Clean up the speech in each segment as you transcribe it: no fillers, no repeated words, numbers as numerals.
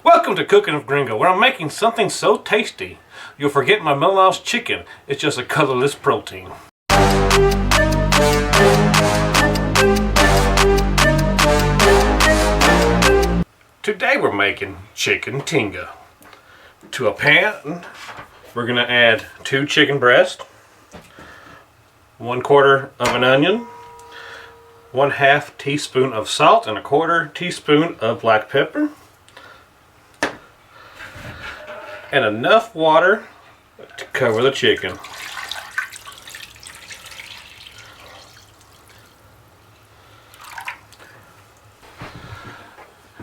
Welcome to Cooking with Gringo, where I'm making something so tasty you'll forget my melange chicken. It's just a colorless protein. Today we're making chicken tinga. To a pan, we're going to add 2 chicken breasts, 1/4 of an onion, 1/2 teaspoon of salt, and 1/4 teaspoon of black pepper, and enough water to cover the chicken.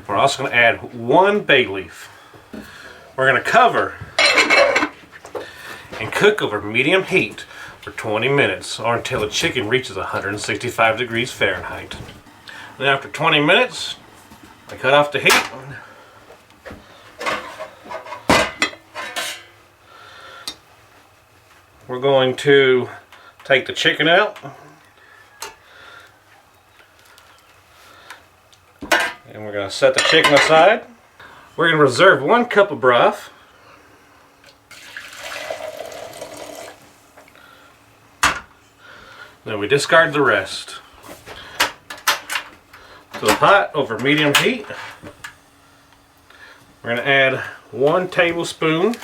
We're also going to add 1 bay leaf. We're going to cover and cook over medium heat for 20 minutes or until the chicken reaches 165 degrees Fahrenheit. Then after 20 minutes, I cut off the heat. We're going to take the chicken out and we're going to set the chicken aside. We're going to reserve 1 cup of broth. Then we discard the rest. To the pot over medium heat, we're going to add 1 tablespoon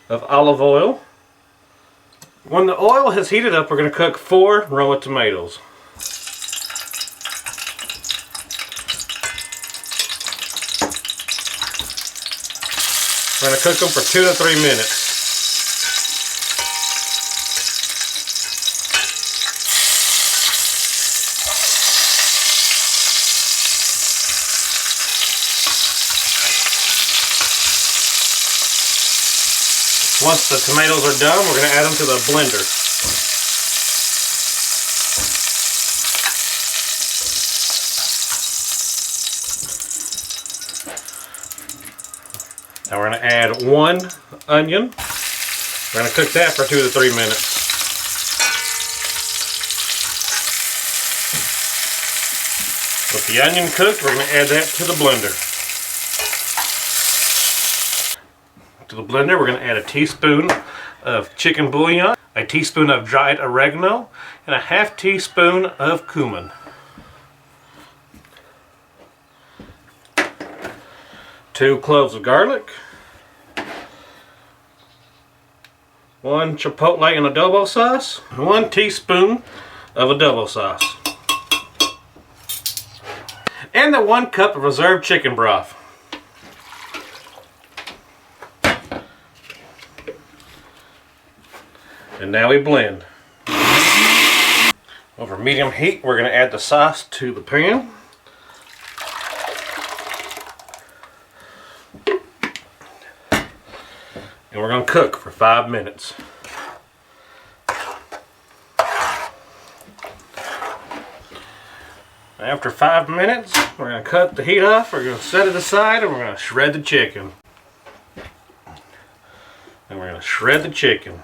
of olive oil. When the oil has heated up, we're going to cook 4 Roma tomatoes. We're going to cook them for 2 to 3 minutes. Once the tomatoes are done, we're going to add them to the blender. Now we're going to add 1 onion. We're going to cook that for 2 to 3 minutes. With the onion cooked, we're going to add that to the blender. To the blender, we're going to add a teaspoon of chicken bouillon, a teaspoon of dried oregano, and a 1/2 teaspoon of cumin. Two cloves of garlic, 1 chipotle and adobo sauce, 1 teaspoon of adobo sauce, and the 1 cup of reserved chicken broth. And now we blend. Over medium heat, we're going to add the sauce to the pan. And we're going to cook for 5 minutes. After 5 minutes, we're going to cut the heat off, we're going to set it aside, and we're going to shred the chicken. And we're going to shred the chicken.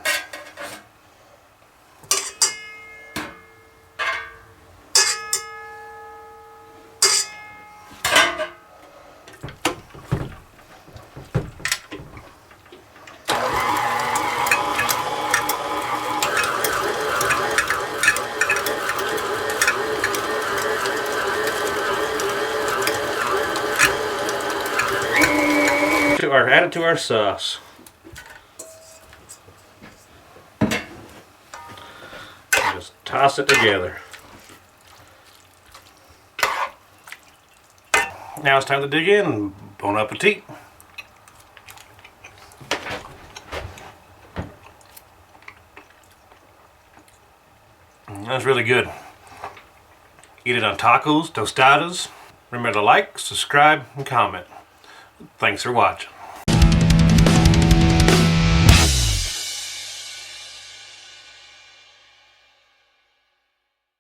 Add it to our sauce. Just toss it together. Now it's time to dig in. Bon appetit. That's really good. Eat it on tacos, tostadas. Remember to like, subscribe, and comment. Thanks for watching.